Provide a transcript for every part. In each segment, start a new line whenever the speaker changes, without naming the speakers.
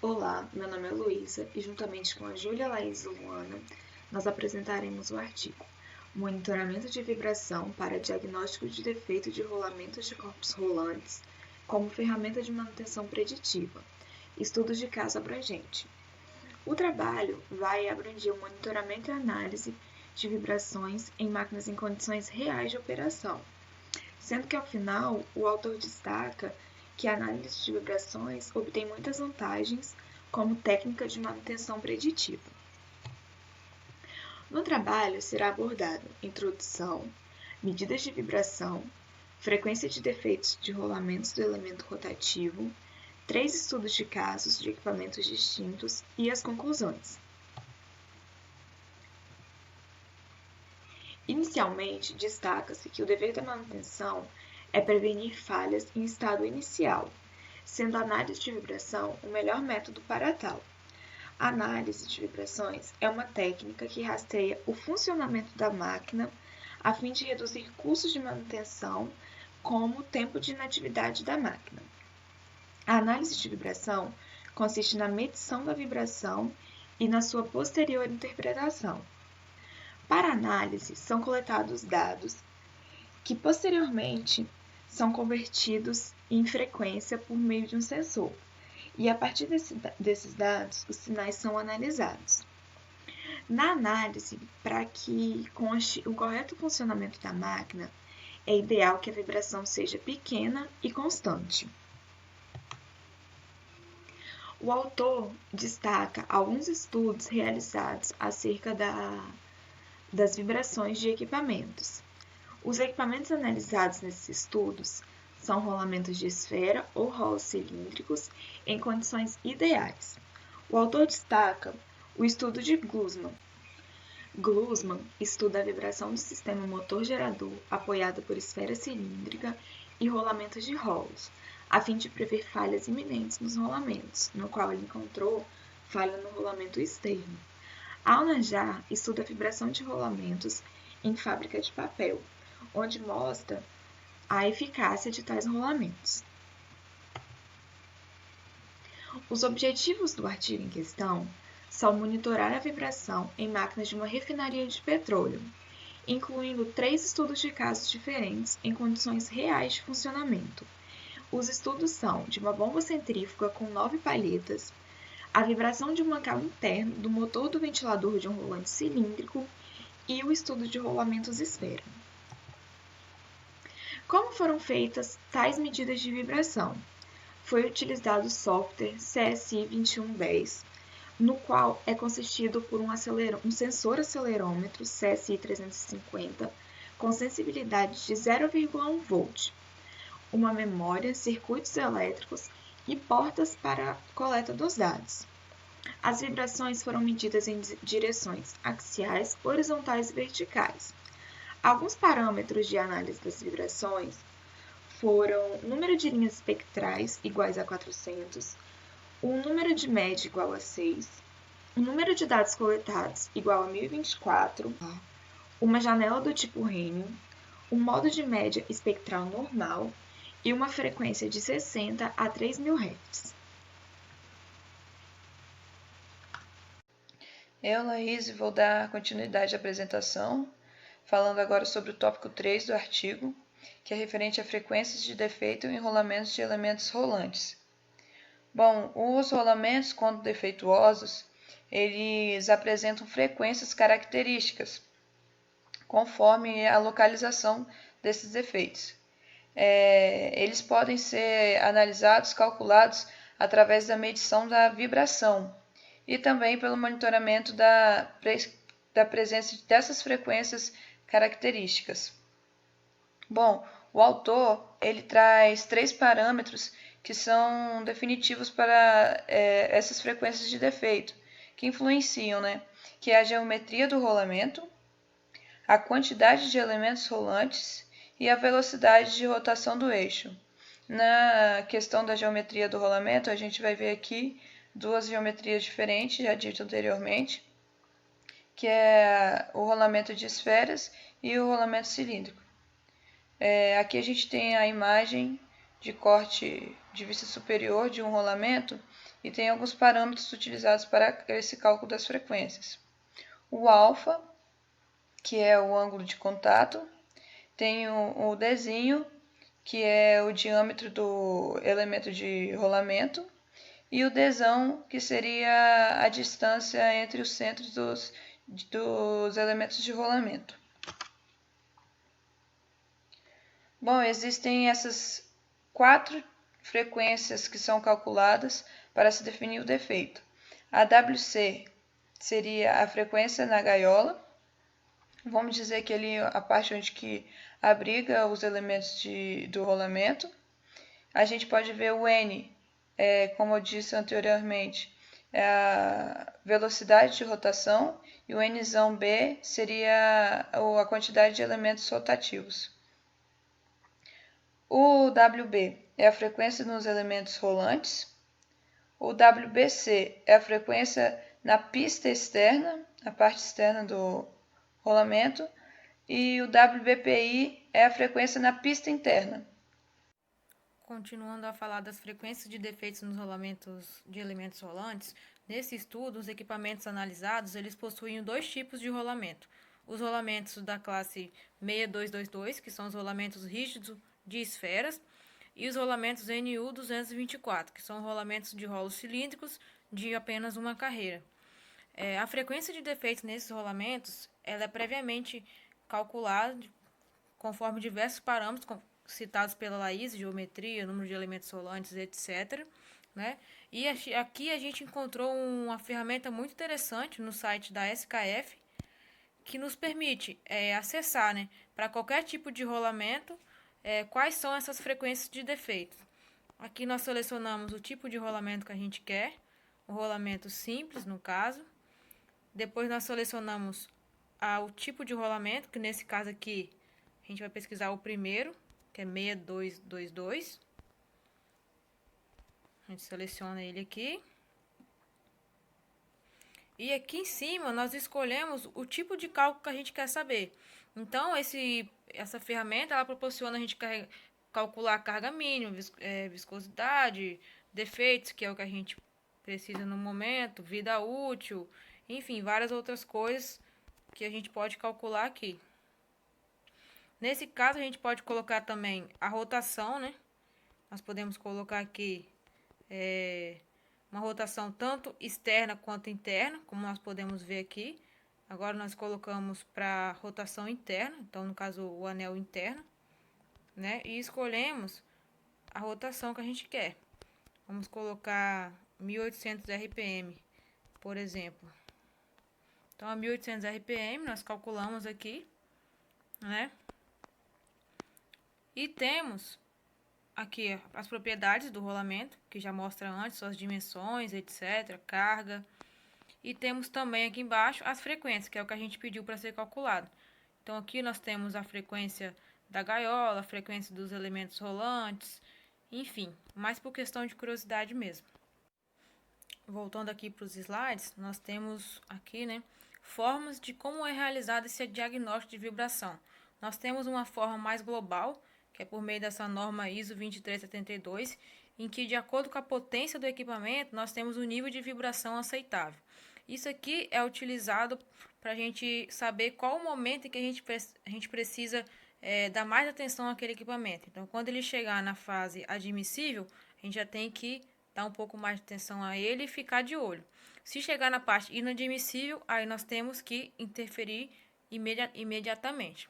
Olá, meu nome é Luísa e juntamente com a Júlia, Laís e Luana, nós apresentaremos o artigo Monitoramento de vibração para diagnóstico de defeito de rolamentos de corpos rolantes como ferramenta de manutenção preditiva. Estudos de caso abrangente. O trabalho vai abranger o monitoramento e análise de vibrações em máquinas em condições reais de operação, sendo que ao final o autor destaca que a análise de vibrações obtém muitas vantagens como técnica de manutenção preditiva. No trabalho será abordado introdução, medidas de vibração, frequência de defeitos de rolamentos do elemento rotativo, 3 estudos de casos de equipamentos distintos e as conclusões. Inicialmente, destaca-se que o dever da manutenção é prevenir falhas em estado inicial, sendo a análise de vibração o melhor método para tal. A análise de vibrações é uma técnica que rastreia o funcionamento da máquina a fim de reduzir custos de manutenção, como o tempo de inatividade da máquina. A análise de vibração consiste na medição da vibração e na sua posterior interpretação. Para a análise, são coletados dados que posteriormente são convertidos em frequência por meio de um sensor, e a partir desses dados, os sinais são analisados. Na análise, para que conste o correto funcionamento da máquina, é ideal que a vibração seja pequena e constante. O autor destaca alguns estudos realizados acerca das vibrações de equipamentos. Os equipamentos analisados nesses estudos são rolamentos de esfera ou rolos cilíndricos em condições ideais. O autor destaca o estudo de Glusman. Glusman estuda a vibração do sistema motor-gerador apoiado por esfera cilíndrica e rolamentos de rolos, a fim de prever falhas iminentes nos rolamentos, no qual ele encontrou falha no rolamento externo. Al-Najjar estuda a vibração de rolamentos em fábrica de papel, onde mostra a eficácia de tais rolamentos. Os objetivos do artigo em questão são monitorar a vibração em máquinas de uma refinaria de petróleo, incluindo 3 estudos de casos diferentes em condições reais de funcionamento. Os estudos são de uma bomba centrífuga com 9 palhetas, a vibração de um mancal interno do motor do ventilador de um rolante cilíndrico e o estudo de rolamentos esfera. Como foram feitas tais medidas de vibração? Foi utilizado o software CSI 2110, no qual é consistido por um sensor acelerômetro CSI 350 com sensibilidade de 0,1 volt, uma memória, circuitos elétricos e portas para coleta dos dados. As vibrações foram medidas em direções axiais, horizontais e verticais. Alguns parâmetros de análise das vibrações foram número de linhas espectrais iguais a 400, o número de média igual a 6, o número de dados coletados igual a 1024, uma janela do tipo Rhenium, um modo de média espectral normal e uma frequência de 60 a 3000 Hz.
Eu, Laís, vou dar continuidade à apresentação, falando agora sobre o tópico 3 do artigo, que é referente a frequências de defeito em rolamentos de elementos rolantes. Bom, os rolamentos, quando defeituosos, eles apresentam frequências características, conforme a localização desses defeitos. Eles podem ser analisados, calculados através da medição da vibração e também pelo monitoramento da presença dessas frequências características. Bom, o autor ele traz 3 parâmetros que são definitivos para essas frequências de defeito, que influenciam, que é a geometria do rolamento, a quantidade de elementos rolantes e a velocidade de rotação do eixo. Na questão da geometria do rolamento, a gente vai ver aqui 2 geometrias diferentes, já dito anteriormente, que é o rolamento de esferas e o rolamento cilíndrico. Aqui a gente tem a imagem de corte de vista superior de um rolamento e tem alguns parâmetros utilizados para esse cálculo das frequências. O alfa, que é o ângulo de contato, tem o Dzinho, que é o diâmetro do elemento de rolamento, e o Dzão, que seria a distância entre os centros dos elementos de rolamento. Bom, existem essas 4 frequências que são calculadas para se definir o defeito. A WC seria a frequência na gaiola. Vamos dizer que ali a parte onde que abriga os elementos do rolamento. A gente pode ver o N, como eu disse anteriormente, é a velocidade de rotação, e o Nzão B seria a quantidade de elementos rotativos. O WB é a frequência nos elementos rolantes. O WBC é a frequência na pista externa, na parte externa do rolamento. E o WBPI é a frequência na pista interna.
Continuando a falar das frequências de defeitos nos rolamentos de elementos rolantes, nesse estudo, os equipamentos analisados eles possuem 2 tipos de rolamento. Os rolamentos da classe 6222, que são os rolamentos rígidos de esferas, e os rolamentos NU224, que são rolamentos de rolos cilíndricos de apenas uma carreira. A frequência de defeitos nesses rolamentos ela é previamente calculada conforme diversos parâmetros citados pela Laís, geometria, número de elementos rolantes, etc. Né? E aqui a gente encontrou uma ferramenta muito interessante no site da SKF, que nos permite acessar, né, para qualquer tipo de rolamento, quais são essas frequências de defeito. Aqui nós selecionamos o tipo de rolamento que a gente quer, o rolamento simples, no caso. Depois nós selecionamos o tipo de rolamento, que nesse caso aqui a gente vai pesquisar o primeiro, que é 6222. A gente seleciona ele aqui. E aqui em cima nós escolhemos o tipo de cálculo que a gente quer saber. Então, essa ferramenta ela proporciona a gente calcular a carga mínima, viscosidade, defeitos, que é o que a gente precisa no momento, vida útil, enfim, várias outras coisas que a gente pode calcular aqui. Nesse caso, a gente pode colocar também a rotação, né? Nós podemos colocar aqui uma rotação tanto externa quanto interna, como nós podemos ver aqui. Agora nós colocamos para rotação interna, então no caso o anel interno, né? E escolhemos a rotação que a gente quer. Vamos colocar 1800 RPM, por exemplo. Então a 1800 RPM nós calculamos aqui, né? E temos aqui as propriedades do rolamento, que já mostra antes suas dimensões, etc, carga. E temos também aqui embaixo as frequências, que é o que a gente pediu para ser calculado. Então aqui nós temos a frequência da gaiola, a frequência dos elementos rolantes, enfim, mais por questão de curiosidade mesmo. Voltando aqui para os slides, nós temos aqui, né, formas de como é realizado esse diagnóstico de vibração. Nós temos uma forma mais global, que é por meio dessa norma ISO 2372, em que, de acordo com a potência do equipamento, nós temos um nível de vibração aceitável. Isso aqui é utilizado para a gente saber qual o momento em que a gente precisa dar mais atenção àquele equipamento. Então, quando ele chegar na fase admissível, a gente já tem que dar um pouco mais de atenção a ele e ficar de olho. Se chegar na parte inadmissível, aí nós temos que interferir imediatamente.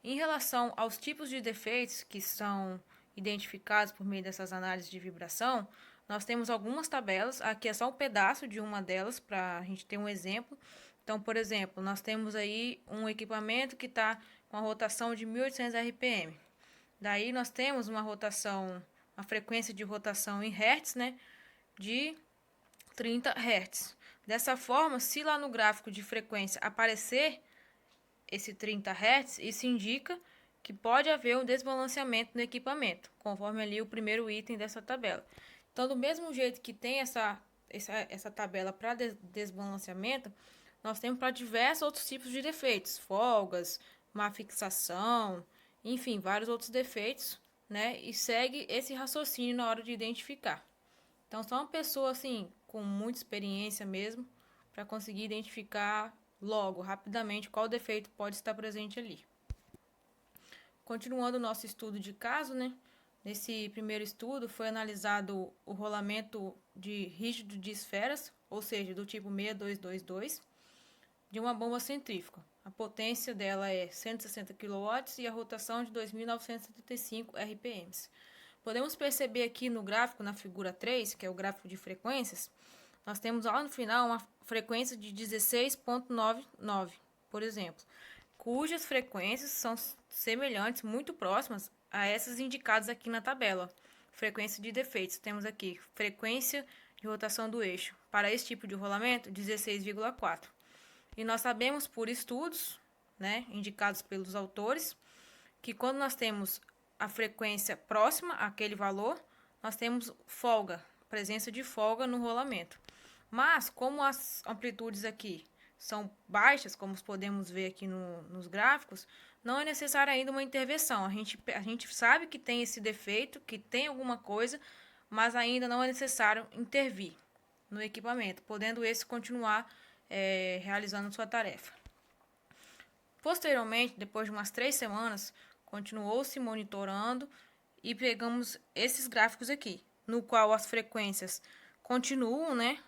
Em relação aos tipos de defeitos que são identificados por meio dessas análises de vibração, nós temos algumas tabelas. Aqui é só um pedaço de uma delas para a gente ter um exemplo. Então, por exemplo, nós temos aí um equipamento que está com a rotação de 1800 RPM. Daí nós temos uma frequência de rotação em Hertz, né, de 30 Hz. Dessa forma, se lá no gráfico de frequência aparecer esse 30 Hz, isso indica que pode haver um desbalanceamento no equipamento, conforme ali o primeiro item dessa tabela. Então, do mesmo jeito que tem essa tabela para desbalanceamento, nós temos para diversos outros tipos de defeitos, folgas, má fixação, enfim, vários outros defeitos, né, e segue esse raciocínio na hora de identificar. Então, só uma pessoa assim com muita experiência mesmo para conseguir identificar logo, rapidamente, qual defeito pode estar presente ali. Continuando o nosso estudo de caso, né? Nesse primeiro estudo foi analisado o rolamento de rígido de esferas, ou seja, do tipo 6222, de uma bomba centrífuga. A potência dela é 160 kW e a rotação de 2.975 RPM. Podemos perceber aqui no gráfico, na figura 3, que é o gráfico de frequências, nós temos lá no final uma frequência de 16,99, por exemplo, cujas frequências são semelhantes, muito próximas a essas indicadas aqui na tabela. Frequência de defeitos, temos aqui frequência de rotação do eixo. Para esse tipo de rolamento, 16,4. E nós sabemos por estudos, né, indicados pelos autores, que quando nós temos a frequência próxima àquele valor, nós temos folga, presença de folga no rolamento. Mas, como as amplitudes aqui são baixas, como podemos ver aqui nos gráficos, não é necessária ainda uma intervenção. A gente sabe que tem esse defeito, que tem alguma coisa, mas ainda não é necessário intervir no equipamento, podendo esse continuar realizando sua tarefa. Posteriormente, depois de umas 3 semanas, continuou-se monitorando e pegamos esses gráficos aqui, no qual as frequências continuam, né?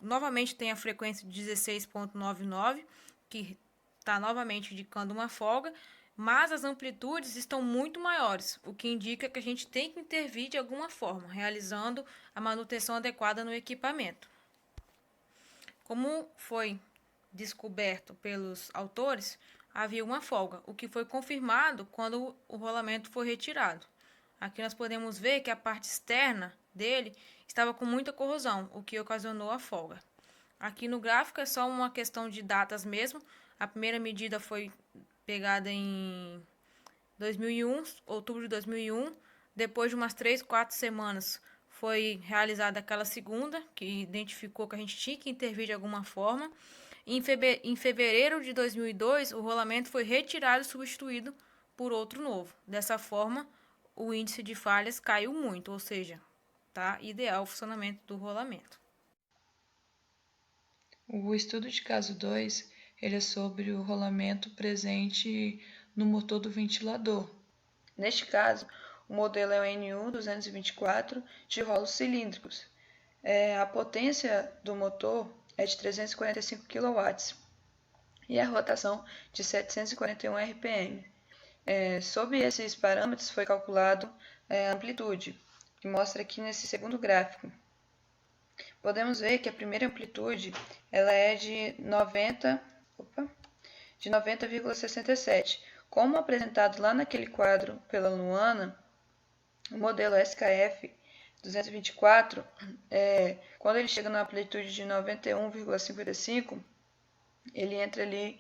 Novamente tem a frequência de 16,99, que está novamente indicando uma folga, mas as amplitudes estão muito maiores, o que indica que a gente tem que intervir de alguma forma, realizando a manutenção adequada no equipamento. Como foi descoberto pelos autores, havia uma folga, o que foi confirmado quando o rolamento foi retirado. Aqui nós podemos ver que a parte externa dele estava com muita corrosão, o que ocasionou a folga. Aqui no gráfico é só uma questão de datas mesmo. A primeira medida foi pegada em 2001, outubro de 2001. Depois de umas 3, 4 semanas foi realizada aquela segunda, que identificou que a gente tinha que intervir de alguma forma. Em fevereiro de 2002, o rolamento foi retirado e substituído por outro novo. Dessa forma, o índice de falhas caiu muito, ou seja, tá ideal o funcionamento do rolamento.
O estudo de caso 2, ele é sobre o rolamento presente no motor do ventilador. Neste caso, o modelo é o NU224 de rolos cilíndricos. A potência do motor é de 345 kW e a rotação de 741 RPM. Sob esses parâmetros foi calculado a amplitude, que mostra aqui nesse segundo gráfico. Podemos ver que a primeira amplitude ela é de 90,67. Como apresentado lá naquele quadro pela Luana, o modelo SKF 224, quando ele chega na amplitude de 91,55, ele entra ali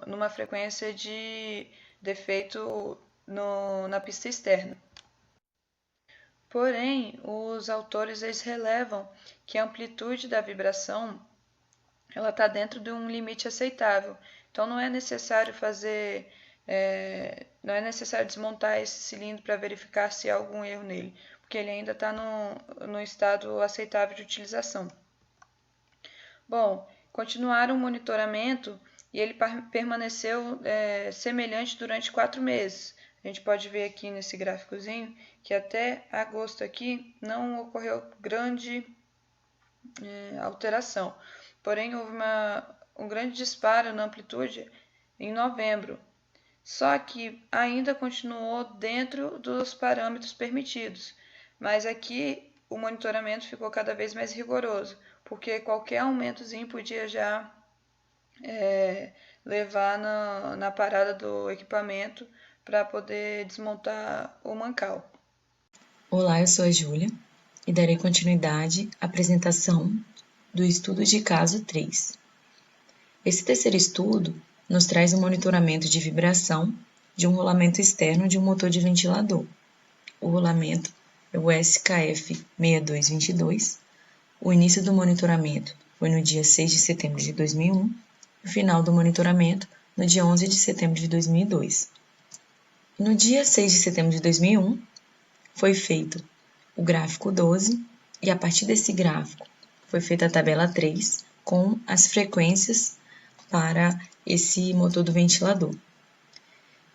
numa frequência de defeito na pista externa. Porém, os autores eles relevam que a amplitude da vibração ela está dentro de um limite aceitável. Então, não é necessário desmontar esse cilindro para verificar se há algum erro nele, porque ele ainda está no estado aceitável de utilização. Bom, continuaram o monitoramento e ele permaneceu semelhante durante 4 meses. A gente pode ver aqui nesse gráficozinho que até agosto aqui não ocorreu grande alteração. Porém, houve um grande disparo na amplitude em novembro. Só que ainda continuou dentro dos parâmetros permitidos. Mas aqui o monitoramento ficou cada vez mais rigoroso, porque qualquer aumentozinho podia já levar na parada do equipamento para poder desmontar o mancal.
Olá, eu sou a Júlia e darei continuidade à apresentação do estudo de caso 3. Esse terceiro estudo nos traz o monitoramento de vibração de um rolamento externo de um motor de ventilador. O rolamento é o SKF 6222. O início do monitoramento foi no dia 6 de setembro de 2001 e o final do monitoramento no dia 11 de setembro de 2002. No dia 6 de setembro de 2001, foi feito o gráfico 12 e a partir desse gráfico foi feita a tabela 3 com as frequências para esse motor do ventilador.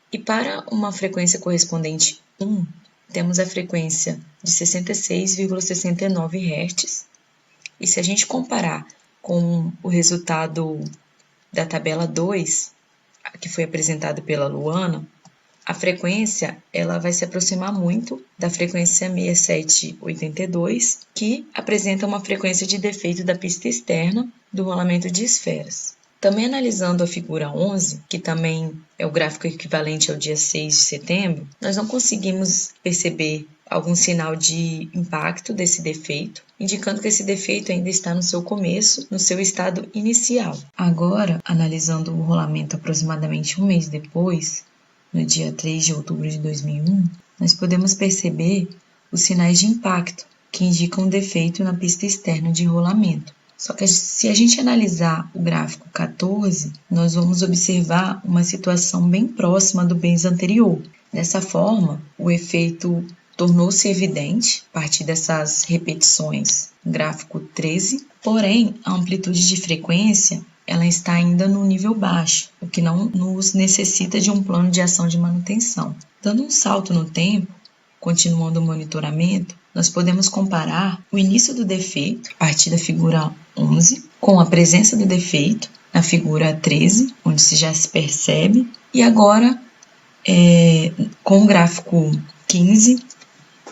E para uma frequência correspondente 1, temos a frequência de 66,69 Hz. E se a gente comparar com o resultado da tabela 2, que foi apresentado pela Luana, a frequência ela vai se aproximar muito da frequência 6782, que apresenta uma frequência de defeito da pista externa do rolamento de esferas. Também analisando a figura 11, que também é o gráfico equivalente ao dia 6 de setembro, nós não conseguimos perceber algum sinal de impacto desse defeito, indicando que esse defeito ainda está no seu começo, no seu estado inicial. Agora, analisando o rolamento aproximadamente um mês depois, no dia 3 de outubro de 2001, nós podemos perceber os sinais de impacto, que indicam defeito na pista externa de rolamento. Só que se a gente analisar o gráfico 14, nós vamos observar uma situação bem próxima do mês anterior. Dessa forma, o efeito tornou-se evidente a partir dessas repetições no gráfico 13, porém, a amplitude de frequência ela está ainda no nível baixo, o que não nos necessita de um plano de ação de manutenção. Dando um salto no tempo, continuando o monitoramento, nós podemos comparar o início do defeito, a partir da figura 11, com a presença do defeito na figura 13, onde já se percebe, e agora, com o gráfico 15,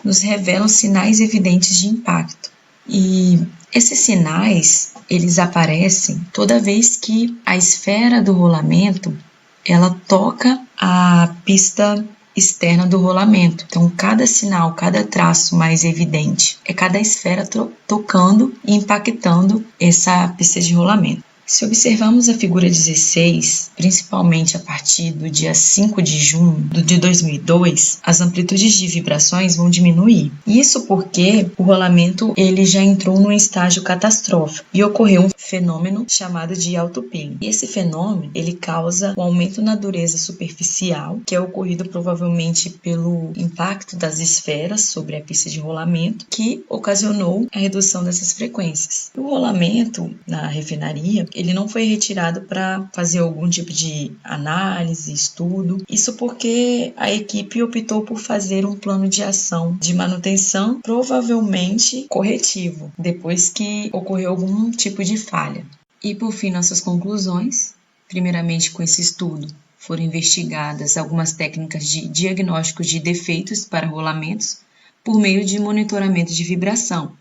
nos revelam sinais evidentes de impacto. E esses sinais, eles aparecem toda vez que a esfera do rolamento, ela toca a pista externa do rolamento. Então, cada sinal, cada traço mais evidente é cada esfera tocando e impactando essa pista de rolamento. Se observarmos a figura 16, principalmente a partir do dia 5 de junho de 2002, as amplitudes de vibrações vão diminuir. Isso porque o rolamento ele já entrou num estágio catastrófico e ocorreu um fenômeno chamado de autopilling. E esse fenômeno ele causa um aumento na dureza superficial, que é ocorrido provavelmente pelo impacto das esferas sobre a pista de rolamento, que ocasionou a redução dessas frequências. O rolamento na refinaria ele não foi retirado para fazer algum tipo de análise, estudo. Isso porque a equipe optou por fazer um plano de ação de manutenção, provavelmente corretivo, depois que ocorreu algum tipo de falha. E por fim, nossas conclusões. Primeiramente, com esse estudo, foram investigadas algumas técnicas de diagnóstico de defeitos para rolamentos por meio de monitoramento de vibração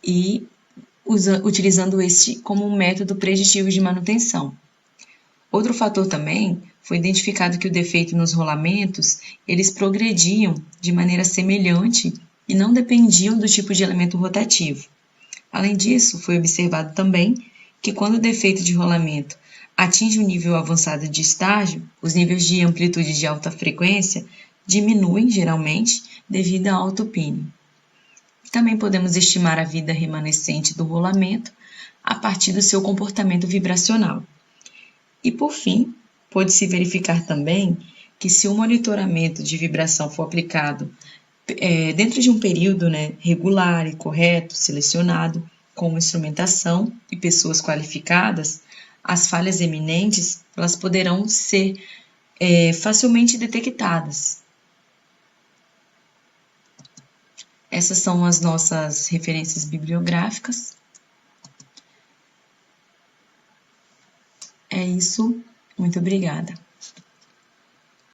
e utilizando este como um método preditivo de manutenção. Outro fator também foi identificado que o defeito nos rolamentos, eles progrediam de maneira semelhante e não dependiam do tipo de elemento rotativo. Além disso, foi observado também que quando o defeito de rolamento atinge um nível avançado de estágio, os níveis de amplitude de alta frequência diminuem geralmente devido ao autopilling. Também podemos estimar a vida remanescente do rolamento a partir do seu comportamento vibracional. E, por fim, pode-se verificar também que se o monitoramento de vibração for aplicado dentro de um período regular e correto, selecionado, com instrumentação e pessoas qualificadas, as falhas eminentes elas poderão ser facilmente detectadas. Essas são as nossas referências bibliográficas. É isso. Muito obrigada.